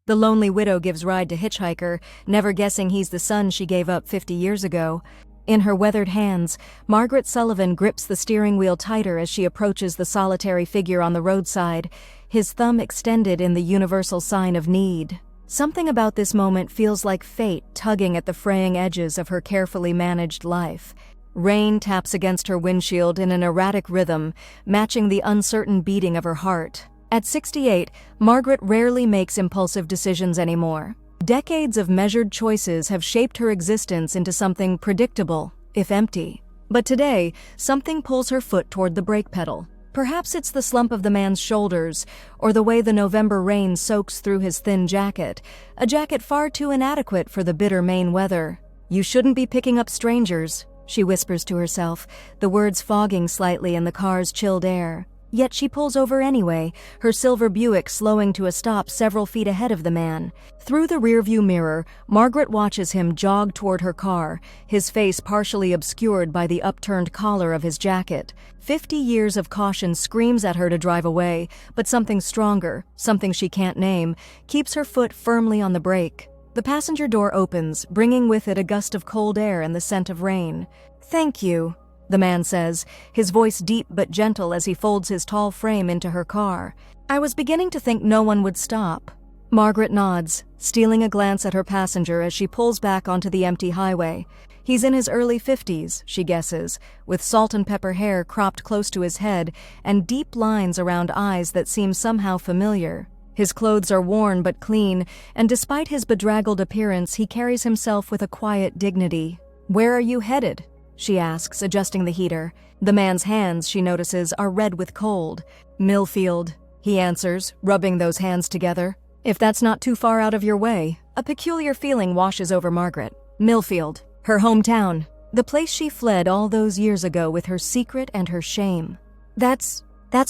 The lonely widow gives ride to Hitchhiker, never guessing he's the son she gave up 50 years ago. In her weathered hands, Margaret Sullivan grips the steering wheel tighter as she approaches the solitary figure on the roadside, his thumb extended in the universal sign of need. Something about this moment feels like fate tugging at the fraying edges of her carefully managed life. Rain taps against her windshield in an erratic rhythm, matching the uncertain beating of her heart. At 68, Margaret rarely makes impulsive decisions anymore. Decades of measured choices have shaped her existence into something predictable, if empty. But today, something pulls her foot toward the brake pedal. Perhaps it's the slump of the man's shoulders, or the way the November rain soaks through his thin jacket, a jacket far too inadequate for the bitter Maine weather. "You shouldn't be picking up strangers," she whispers to herself, the words fogging slightly in the car's chilled air. Yet she pulls over anyway, her silver Buick slowing to a stop several feet ahead of the man. Through the rearview mirror, Margaret watches him jog toward her car, his face partially obscured by the upturned collar of his jacket. 50 years of caution screams at her to drive away, but something stronger, something she can't name, keeps her foot firmly on the brake. The passenger door opens, bringing with it a gust of cold air and the scent of rain. "Thank you," the man says, his voice deep but gentle as he folds his tall frame into her car. "I was beginning to think no one would stop." Margaret nods, stealing a glance at her passenger as she pulls back onto the empty highway. He's in his early 50s, she guesses, with salt and pepper hair cropped close to his head and deep lines around eyes that seem somehow familiar. His clothes are worn but clean, and despite his bedraggled appearance, he carries himself with a quiet dignity. "Where are you headed?" she asks, adjusting the heater. The man's hands, she notices, are red with cold. "Millfield," he answers, rubbing those hands together. "If that's not too far out of your way." A peculiar feeling washes over Margaret. Millfield, her hometown, the place she fled all those years ago with her secret and her shame. That's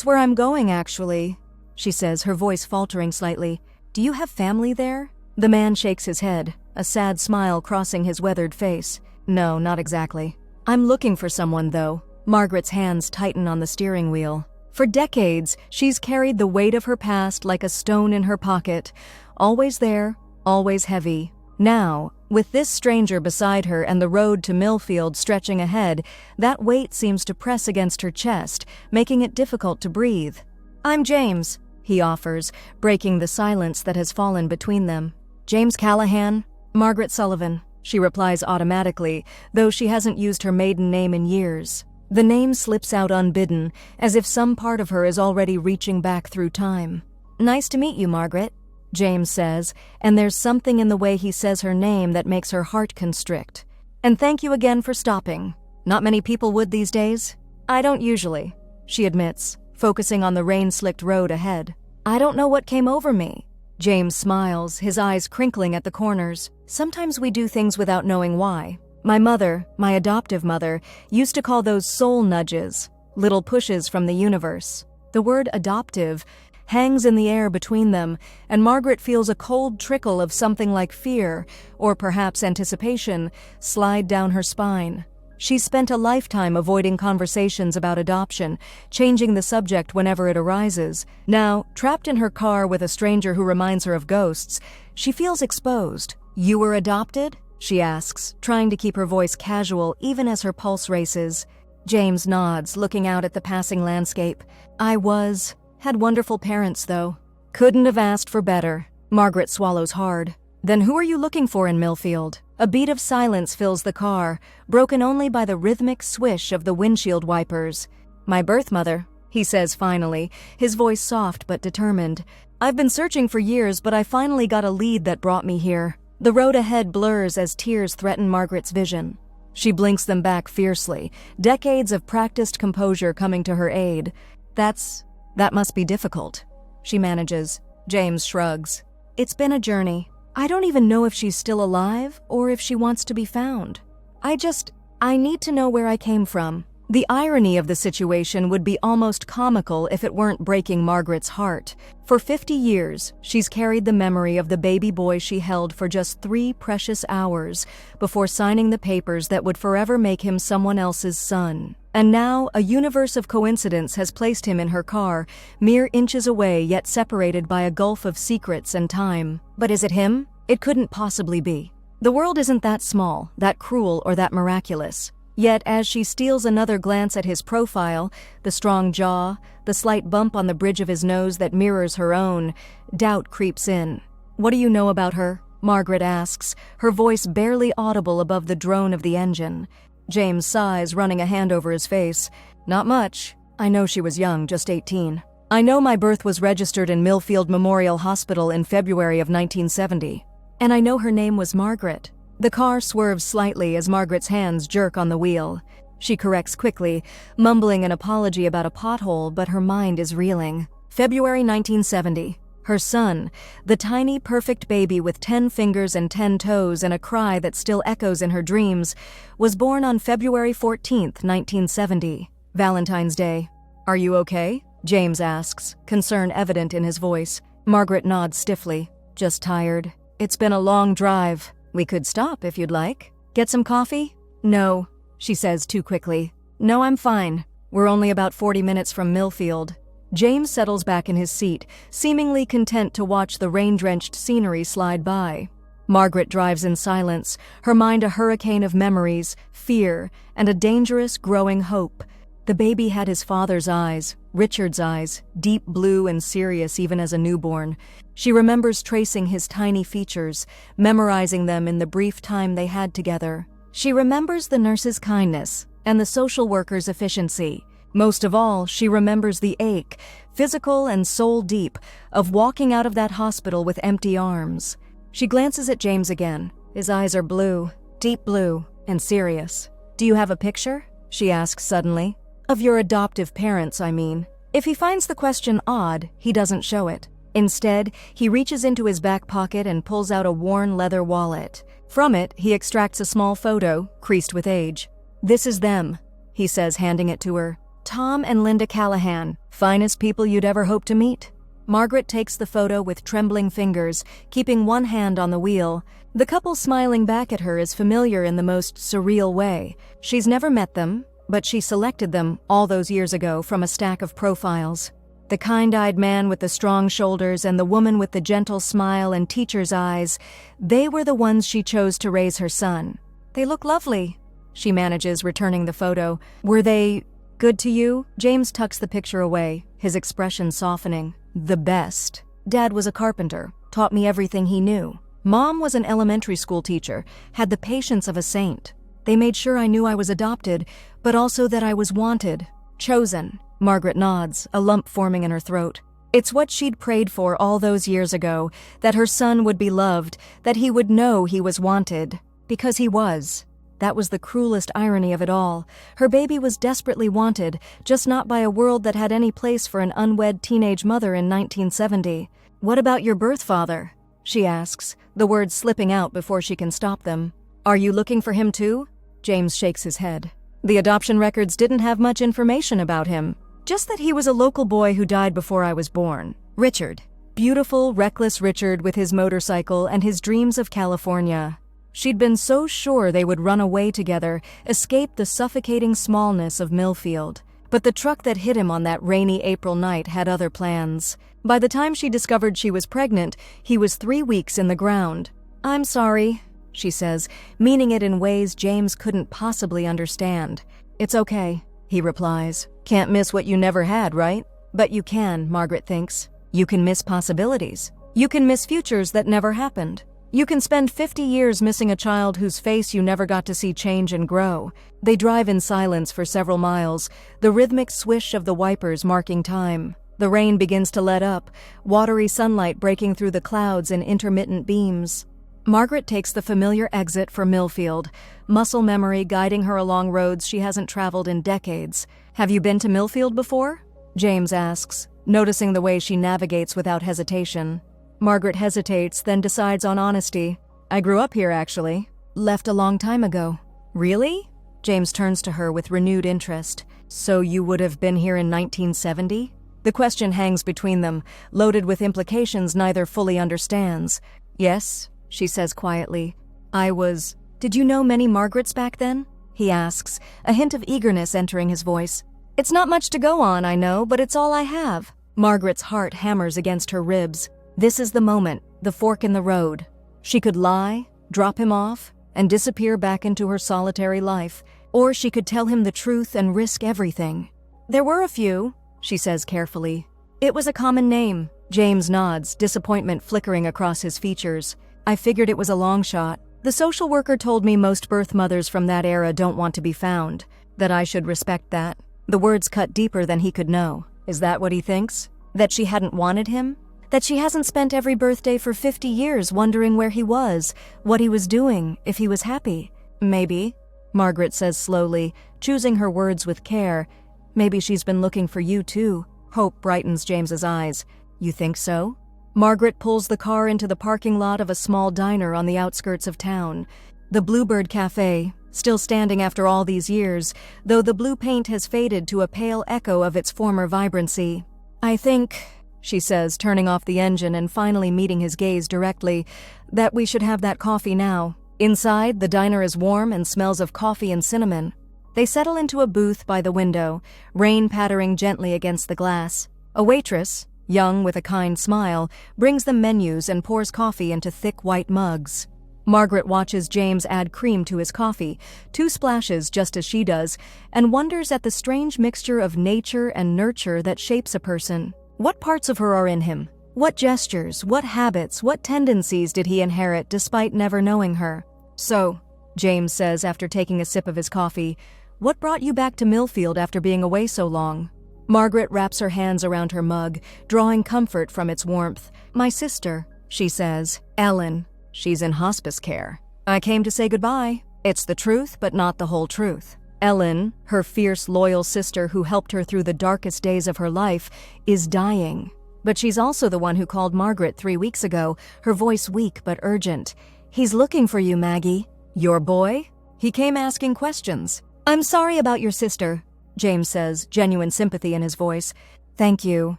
where I'm going, actually," she says, her voice faltering slightly. "Do you have family there?" The man shakes his head, a sad smile crossing his weathered face. "No, not exactly. I'm looking for someone, though." Margaret's hands tighten on the steering wheel. For decades, she's carried the weight of her past like a stone in her pocket, always there, always heavy. Now, with this stranger beside her and the road to Millfield stretching ahead, that weight seems to press against her chest, making it difficult to breathe. "I'm James," he offers, breaking the silence that has fallen between them. "James Callahan?" "Margaret Sullivan," she replies automatically, though she hasn't used her maiden name in years. The name slips out unbidden, as if some part of her is already reaching back through time. "Nice to meet you, Margaret," James says, and there's something in the way he says her name that makes her heart constrict. "And thank you again for stopping. Not many people would these days." "I don't usually," she admits, focusing on the rain-slicked road ahead. "I don't know what came over me." James smiles, his eyes crinkling at the corners. "Sometimes we do things without knowing why. My mother, my adoptive mother, used to call those soul nudges, little pushes from the universe." The word adoptive hangs in the air between them, and Margaret feels a cold trickle of something like fear, or perhaps anticipation, slide down her spine. She's spent a lifetime avoiding conversations about adoption, changing the subject whenever it arises. Now, trapped in her car with a stranger who reminds her of ghosts, she feels exposed. "You were adopted?" she asks, trying to keep her voice casual even as her pulse races. James nods, looking out at the passing landscape. "I was. Had wonderful parents, though. Couldn't have asked for better." Margaret swallows hard. "Then who are you looking for in Millfield?" A beat of silence fills the car, broken only by the rhythmic swish of the windshield wipers. "My birth mother," he says finally, his voice soft but determined. "I've been searching for years, but I finally got a lead that brought me here." The road ahead blurs as tears threaten Margaret's vision. She blinks them back fiercely, decades of practiced composure coming to her aid. That must be difficult," she manages. James shrugs. "It's been a journey. I don't even know if she's still alive or if she wants to be found. I need to know where I came from." The irony of the situation would be almost comical if it weren't breaking Margaret's heart. For 50 years, she's carried the memory of the baby boy she held for just 3 precious hours before signing the papers that would forever make him someone else's son. And now, a universe of coincidence has placed him in her car, mere inches away yet separated by a gulf of secrets and time. But is it him? It couldn't possibly be. The world isn't that small, that cruel, or that miraculous. Yet, as she steals another glance at his profile, the strong jaw, the slight bump on the bridge of his nose that mirrors her own, doubt creeps in. "What do you know about her?" Margaret asks, her voice barely audible above the drone of the engine. James sighs, running a hand over his face. "Not much. I know she was young, just 18. I know my birth was registered in Millfield Memorial Hospital in February of 1970. And I know her name was Margaret." The car swerves slightly as Margaret's hands jerk on the wheel. She corrects quickly, mumbling an apology about a pothole, but her mind is reeling. February 1970. Her son, the tiny, perfect baby with 10 fingers and 10 toes and a cry that still echoes in her dreams, was born on February 14th, 1970, Valentine's Day. "Are you okay?" James asks, concern evident in his voice. Margaret nods stiffly. "Just tired. It's been a long drive. We could stop if you'd like. Get some coffee?" "No," she says too quickly. "No, I'm fine. We're only about 40 minutes from Millfield." James settles back in his seat, seemingly content to watch the rain-drenched scenery slide by. Margaret drives in silence, her mind a hurricane of memories, fear, and a dangerous, growing hope. The baby had his father's eyes, Richard's eyes, deep blue and serious even as a newborn. She remembers tracing his tiny features, memorizing them in the brief time they had together. She remembers the nurse's kindness and the social worker's efficiency. Most of all, she remembers the ache, physical and soul-deep, of walking out of that hospital with empty arms. She glances at James again. His eyes are blue, deep blue, and serious. "Do you have a picture?" she asks suddenly. "Of your adoptive parents, I mean." If he finds the question odd, he doesn't show it. Instead, he reaches into his back pocket and pulls out a worn leather wallet. From it, he extracts a small photo, creased with age. "This is them," he says, handing it to her. "Tom and Linda Callahan, finest people you'd ever hope to meet." Margaret takes the photo with trembling fingers, keeping one hand on the wheel. The couple smiling back at her is familiar in the most surreal way. She's never met them, but she selected them all those years ago from a stack of profiles. The kind-eyed man with the strong shoulders and the woman with the gentle smile and teacher's eyes, they were the ones she chose to raise her son. "They look lovely," she manages, returning the photo. "Were they good to you?" James tucks the picture away, his expression softening. "The best. Dad was a carpenter, taught me everything he knew. Mom was an elementary school teacher, had the patience of a saint. They made sure I knew I was adopted, but also that I was wanted, chosen." Margaret nods, a lump forming in her throat. It's what she'd prayed for all those years ago, that her son would be loved, that he would know he was wanted. Because he was. That was the cruelest irony of it all. Her baby was desperately wanted, just not by a world that had any place for an unwed teenage mother in 1970. "What about your birth father?" she asks, the words slipping out before she can stop them. "Are you looking for him too?" James shakes his head. "The adoption records didn't have much information about him. Just that he was a local boy who died before I was born. Richard. Beautiful, reckless Richard with his motorcycle and his dreams of California." She'd been so sure they would run away together, escape the suffocating smallness of Millfield. But the truck that hit him on that rainy April night had other plans. By the time she discovered she was pregnant, he was 3 weeks in the ground. "I'm sorry," she says, meaning it in ways James couldn't possibly understand. "It's okay," he replies. "Can't miss what you never had, right?" But you can, Margaret thinks. You can miss possibilities. You can miss futures that never happened. You can spend 50 years missing a child whose face you never got to see change and grow. They drive in silence for several miles, the rhythmic swish of the wipers marking time. The rain begins to let up, watery sunlight breaking through the clouds in intermittent beams. Margaret takes the familiar exit for Millfield, muscle memory guiding her along roads she hasn't traveled in decades. "Have you been to Millfield before?" James asks, noticing the way she navigates without hesitation. Margaret hesitates, then decides on honesty. "I grew up here, actually. Left a long time ago." "Really?" James turns to her with renewed interest. "So you would have been here in 1970? The question hangs between them, loaded with implications neither fully understands. "Yes," she says quietly. "I was—" "Did you know many Margarets back then?" he asks, a hint of eagerness entering his voice. It's not much to go on, I know, but it's all I have. Margaret's heart hammers against her ribs. This is the moment, the fork in the road. She could lie, drop him off, and disappear back into her solitary life, or she could tell him the truth and risk everything. There were a few, she says carefully. It was a common name. James nods, disappointment flickering across his features. I figured it was a long shot. The social worker told me most birth mothers from that era don't want to be found, that I should respect that. The words cut deeper than he could know. Is that what he thinks? That she hadn't wanted him? That she hasn't spent every birthday for 50 years wondering where he was, what he was doing, if he was happy? Maybe, Margaret says slowly, choosing her words with care. Maybe she's been looking for you too. Hope brightens James's eyes. You think so? Margaret pulls the car into the parking lot of a small diner on the outskirts of town. The Bluebird Cafe, still standing after all these years, though the blue paint has faded to a pale echo of its former vibrancy. I think, she says, turning off the engine and finally meeting his gaze directly, that we should have that coffee now. Inside, the diner is warm and smells of coffee and cinnamon. They settle into a booth by the window, rain pattering gently against the glass. A waitress, young with a kind smile, brings them menus and pours coffee into thick white mugs. Margaret watches James add cream to his coffee, 2 splashes just as she does, and wonders at the strange mixture of nature and nurture that shapes a person. What parts of her are in him? What gestures, what habits, what tendencies did he inherit despite never knowing her? So, James says after taking a sip of his coffee, what brought you back to Millfield after being away so long? Margaret wraps her hands around her mug, drawing comfort from its warmth. My sister, she says, Ellen. She's in hospice care. I came to say goodbye. It's the truth, but not the whole truth. Ellen, her fierce, loyal sister who helped her through the darkest days of her life, is dying. But she's also the one who called Margaret 3 weeks ago, her voice weak but urgent. He's looking for you, Maggie. Your boy? He came asking questions. I'm sorry about your sister, James says, genuine sympathy in his voice. Thank you,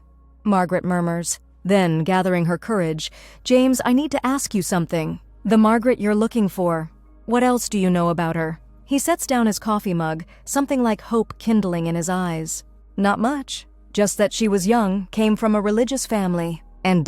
Margaret murmurs. Then, gathering her courage, James, I need to ask you something. The Margaret you're looking for. What else do you know about her? He sets down his coffee mug, something like hope kindling in his eyes. Not much. Just that she was young, came from a religious family, and ...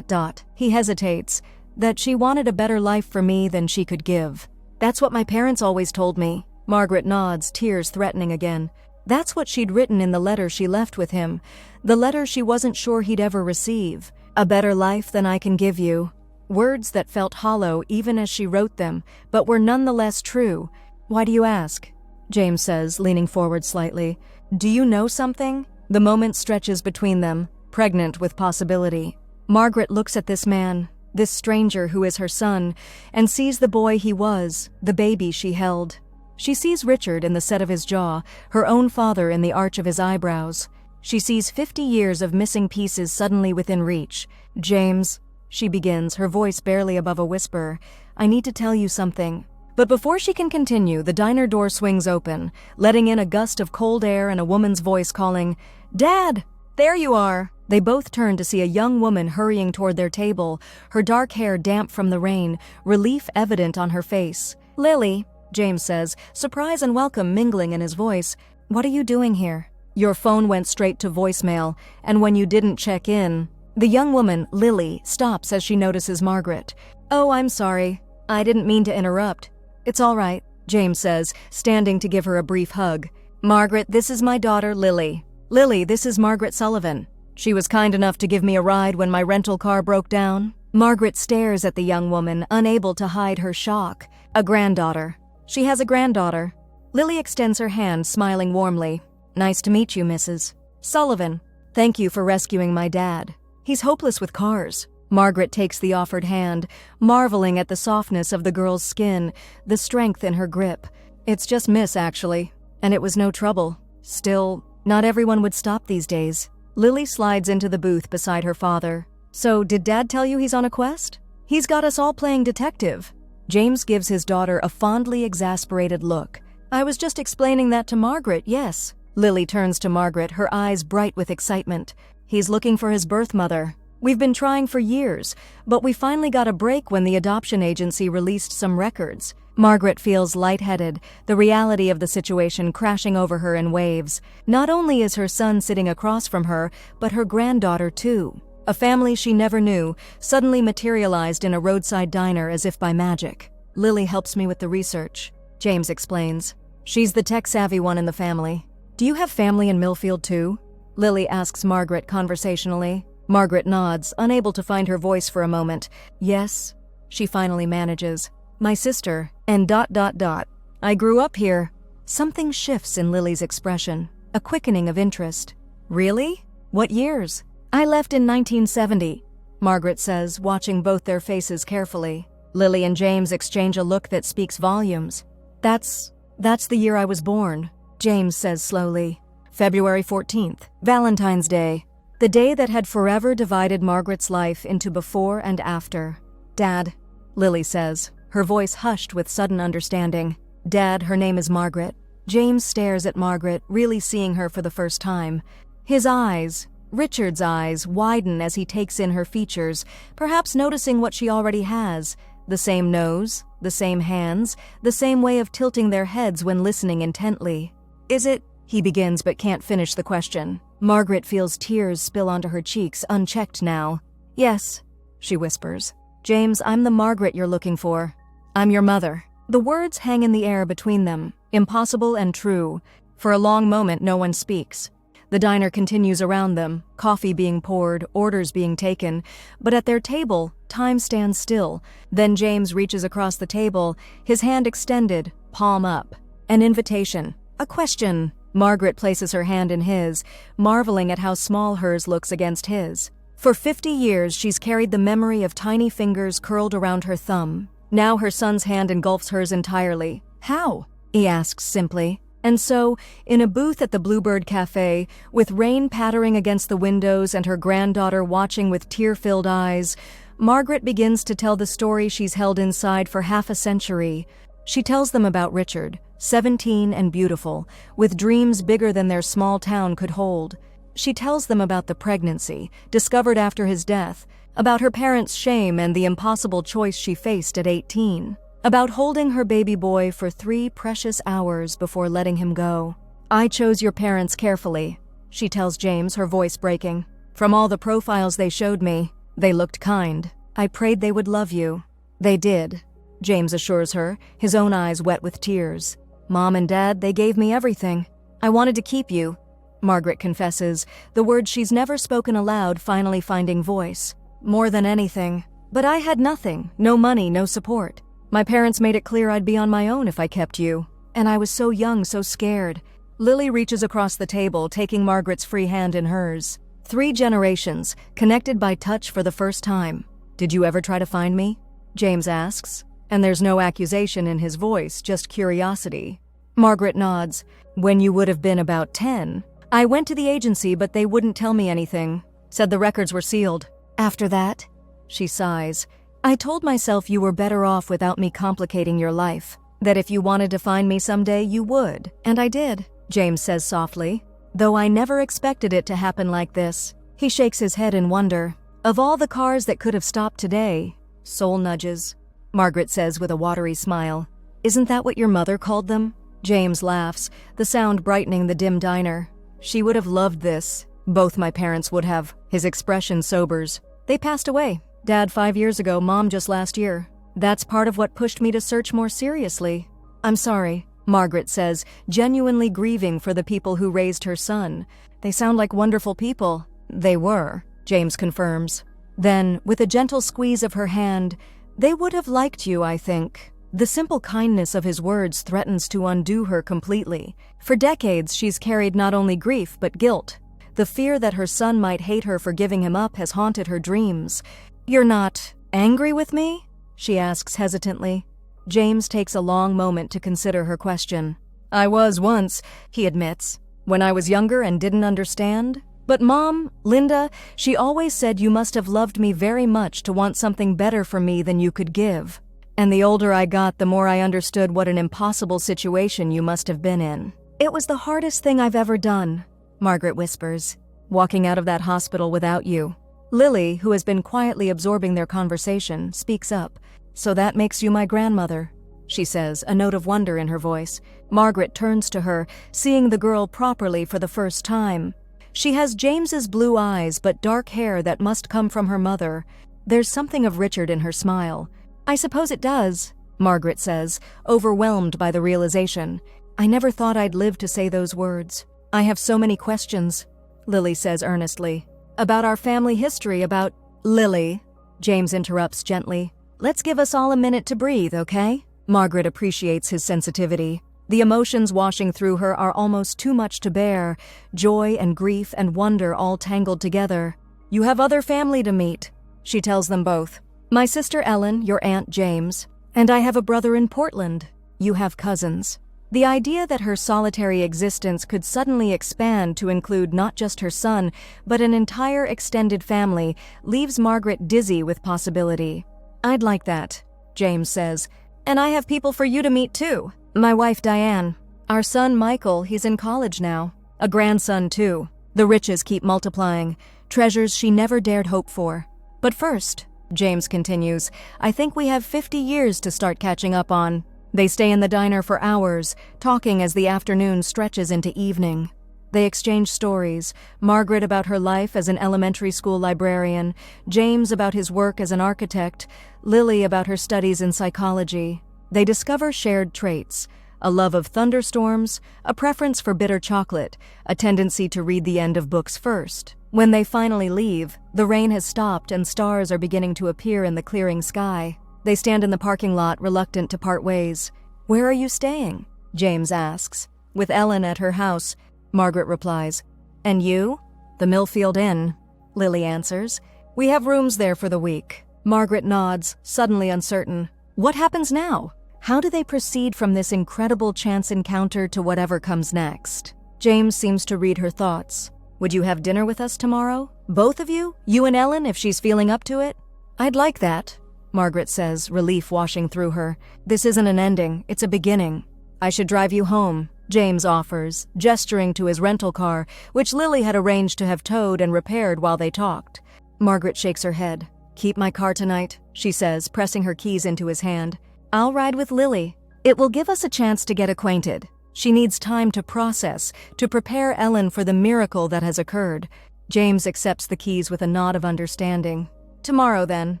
He hesitates. That she wanted a better life for me than she could give. That's what my parents always told me. Margaret nods, tears threatening again. That's what she'd written in the letter she left with him. The letter she wasn't sure he'd ever receive. A better life than I can give you. Words that felt hollow even as she wrote them, but were nonetheless true. Why do you ask? James says, leaning forward slightly. Do you know something? The moment stretches between them, pregnant with possibility. Margaret looks at this man, this stranger who is her son, and sees the boy he was, the baby she held. She sees Richard in the set of his jaw, her own father in the arch of his eyebrows. She sees 50 years of missing pieces suddenly within reach. James, she begins, her voice barely above a whisper, I need to tell you something. But before she can continue, the diner door swings open, letting in a gust of cold air and a woman's voice calling, Dad! There you are! They both turn to see a young woman hurrying toward their table, her dark hair damp from the rain, relief evident on her face. Lily, James says, surprise and welcome mingling in his voice. What are you doing here? Your phone went straight to voicemail, and when you didn't check in... The young woman, Lily, stops as she notices Margaret. Oh, I'm sorry. I didn't mean to interrupt. It's all right, James says, standing to give her a brief hug. Margaret, this is my daughter, Lily. Lily, this is Margaret Sullivan. She was kind enough to give me a ride when my rental car broke down. Margaret stares at the young woman, unable to hide her shock. A granddaughter. She has a granddaughter. Lily extends her hand, smiling warmly. Nice to meet you, Mrs. Sullivan. Thank you for rescuing my dad. He's hopeless with cars. Margaret takes the offered hand, marveling at the softness of the girl's skin, the strength in her grip. It's just Miss, actually, and it was no trouble. Still, not everyone would stop these days. Lily slides into the booth beside her father. So, did Dad tell you he's on a quest? He's got us all playing detective. James gives his daughter a fondly exasperated look. I was just explaining that to Margaret, yes. Lily turns to Margaret, her eyes bright with excitement. He's looking for his birth mother. We've been trying for years, but we finally got a break when the adoption agency released some records. Margaret feels lightheaded, the reality of the situation crashing over her in waves. Not only is her son sitting across from her, but her granddaughter too. A family she never knew, suddenly materialized in a roadside diner as if by magic. Lily helps me with the research, James explains. She's the tech-savvy one in the family. Do you have family in Millfield too? Lily asks Margaret conversationally. Margaret nods, unable to find her voice for a moment. Yes, she finally manages. My sister, and ... I grew up here. Something shifts in Lily's expression, a quickening of interest. Really? What years? I left in 1970, Margaret says, watching both their faces carefully. Lily and James exchange a look that speaks volumes. That's the year I was born, James says slowly. February 14th, Valentine's Day. The day that had forever divided Margaret's life into before and after. Dad, Lily says, her voice hushed with sudden understanding. Dad, her name is Margaret. James stares at Margaret, really seeing her for the first time. His eyes, Richard's eyes, widen as he takes in her features, perhaps noticing what she already has. The same nose, the same hands, the same way of tilting their heads when listening intently. Is it? He begins but can't finish the question. Margaret feels tears spill onto her cheeks, unchecked now. Yes, she whispers. James, I'm the Margaret you're looking for. I'm your mother. The words hang in the air between them, impossible and true. For a long moment, no one speaks. The diner continues around them, coffee being poured, orders being taken. But at their table, time stands still. Then James reaches across the table, his hand extended, palm up. An invitation. A question. Margaret places her hand in his, marveling at how small hers looks against his. For 50 years, she's carried the memory of tiny fingers curled around her thumb. Now her son's hand engulfs hers entirely. How? He asks simply. And so, in a booth at the Bluebird Cafe, with rain pattering against the windows and her granddaughter watching with tear-filled eyes, Margaret begins to tell the story she's held inside for half a century. She tells them about Richard, 17 and beautiful, with dreams bigger than their small town could hold. She tells them about the pregnancy, discovered after his death, about her parents' shame and the impossible choice she faced at 18, about holding her baby boy for 3 precious hours before letting him go. I chose your parents carefully, she tells James, her voice breaking. From all the profiles they showed me, they looked kind. I prayed they would love you. They did, James assures her, his own eyes wet with tears. Mom and Dad, they gave me everything. I wanted to keep you, Margaret confesses, the words she's never spoken aloud finally finding voice. More than anything. But I had nothing, no money, no support. My parents made it clear I'd be on my own if I kept you. And I was so young, so scared. Lily reaches across the table, taking Margaret's free hand in hers. 3 generations, connected by touch for the first time. Did you ever try to find me? James asks. And there's no accusation in his voice, just curiosity. Margaret nods. When you would have been about 10. I went to the agency, but they wouldn't tell me anything. Said the records were sealed. After that, she sighs. I told myself you were better off without me complicating your life. That if you wanted to find me someday, you would. And I did, James says softly. Though I never expected it to happen like this. He shakes his head in wonder. Of all the cars that could have stopped today, soul nudges, Margaret says with a watery smile. Isn't that what your mother called them? James laughs, the sound brightening the dim diner. She would have loved this. Both my parents would have. His expression sobers. They passed away. Dad 5 years ago, Mom just last year. That's part of what pushed me to search more seriously. I'm sorry, Margaret says, genuinely grieving for the people who raised her son. They sound like wonderful people. They were, James confirms. Then, with a gentle squeeze of her hand, they would have liked you, I think. The simple kindness of his words threatens to undo her completely. For decades, she's carried not only grief but guilt. The fear that her son might hate her for giving him up has haunted her dreams. You're not angry with me? She asks hesitantly. James takes a long moment to consider her question. I was once, he admits, when I was younger and didn't understand. But Mom, Linda, she always said you must have loved me very much to want something better for me than you could give. And the older I got, the more I understood what an impossible situation you must have been in. It was the hardest thing I've ever done, Margaret whispers, walking out of that hospital without you. Lily, who has been quietly absorbing their conversation, speaks up. So that makes you my grandmother. she says, a note of wonder in her voice. Margaret turns to her, seeing the girl properly for the first time. She has James's blue eyes but dark hair that must come from her mother. There's something of Richard in her smile. "I suppose it does," Margaret says, overwhelmed by the realization. "I never thought I'd live to say those words. I have so many questions," Lily says earnestly. "About our family history, about—" "Lily," James interrupts gently. "Let's give us all a minute to breathe, okay?" Margaret appreciates his sensitivity. The emotions washing through her are almost too much to bear, joy and grief and wonder all tangled together. "You have other family to meet," she tells them both. "My sister Ellen, your Aunt James, and I have a brother in Portland. You have cousins." The idea that her solitary existence could suddenly expand to include not just her son, but an entire extended family leaves Margaret dizzy with possibility. "I'd like that," James says. "And I have people for you to meet too. My wife Diane. Our son Michael, he's in college now. A grandson too. The riches keep multiplying, treasures she never dared hope for. But first," James continues, "I think we have 50 years to start catching up on." They stay in the diner for hours, talking as the afternoon stretches into evening. They exchange stories, Margaret about her life as an elementary school librarian, James about his work as an architect, Lily about her studies in psychology. They discover shared traits: a love of thunderstorms, a preference for bitter chocolate, a tendency to read the end of books first. When they finally leave, the rain has stopped and stars are beginning to appear in the clearing sky. They stand in the parking lot, reluctant to part ways. "Where are you staying?" James asks. "With Ellen at her house," Margaret replies. "And you?" "The Millfield Inn," Lily answers. "We have rooms there for the week." Margaret nods, suddenly uncertain. What happens now? How do they proceed from this incredible chance encounter to whatever comes next? James seems to read her thoughts. "Would you have dinner with us tomorrow? Both of you? You and Ellen, if she's feeling up to it?" "I'd like that," Margaret says, relief washing through her. "This isn't an ending, it's a beginning." "I should drive you home," James offers, gesturing to his rental car, which Lily had arranged to have towed and repaired while they talked. Margaret shakes her head. "Keep my car tonight," she says, pressing her keys into his hand. "I'll ride with Lily. It will give us a chance to get acquainted. She needs time to process, to prepare Ellen for the miracle that has occurred." James accepts the keys with a nod of understanding. "Tomorrow, then."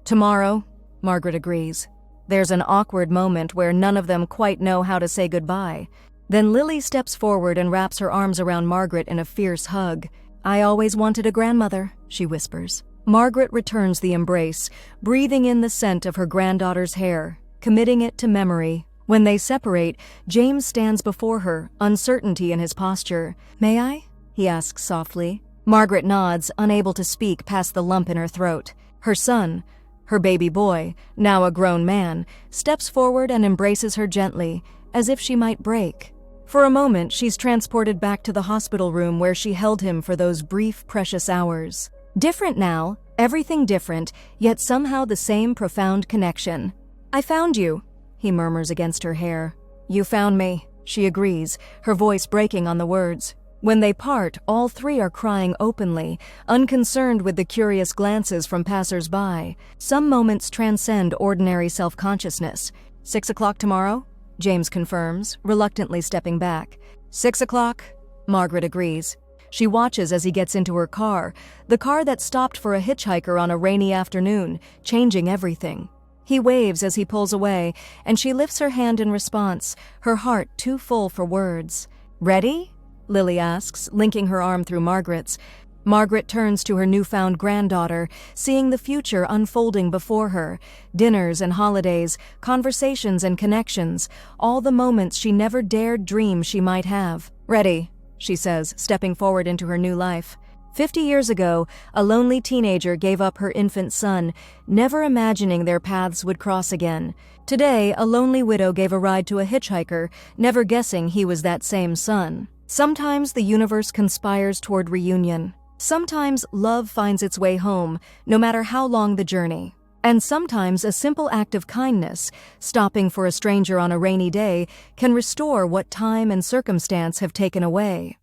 "Tomorrow," Margaret agrees. There's an awkward moment where none of them quite know how to say goodbye. Then Lily steps forward and wraps her arms around Margaret in a fierce hug. "I always wanted a grandmother," she whispers. Margaret returns the embrace, breathing in the scent of her granddaughter's hair, committing it to memory. When they separate, James stands before her, uncertainty in his posture. "May I?" he asks softly. Margaret nods, unable to speak past the lump in her throat. Her son, her baby boy, now a grown man, steps forward and embraces her gently, as if she might break. For a moment, she's transported back to the hospital room where she held him for those brief, precious hours. Different now, everything different, yet somehow the same profound connection. "I found you," he murmurs against her hair. "You found me," she agrees, her voice breaking on the words. When they part, all three are crying openly, unconcerned with the curious glances from passers-by. Some moments transcend ordinary self-consciousness. 6 o'clock tomorrow? James confirms, reluctantly stepping back. 6 o'clock? Margaret agrees. She watches as he gets into her car, the car that stopped for a hitchhiker on a rainy afternoon, changing everything. He waves as he pulls away, and she lifts her hand in response, her heart too full for words. "Ready?" Lily asks, linking her arm through Margaret's. Margaret turns to her newfound granddaughter, seeing the future unfolding before her. Dinners and holidays, conversations and connections, all the moments she never dared dream she might have. "Ready," she says, stepping forward into her new life. 50 years ago, a lonely teenager gave up her infant son, never imagining their paths would cross again. Today, a lonely widow gave a ride to a hitchhiker, never guessing he was that same son. Sometimes the universe conspires toward reunion. Sometimes love finds its way home, no matter how long the journey. And sometimes a simple act of kindness, stopping for a stranger on a rainy day, can restore what time and circumstance have taken away.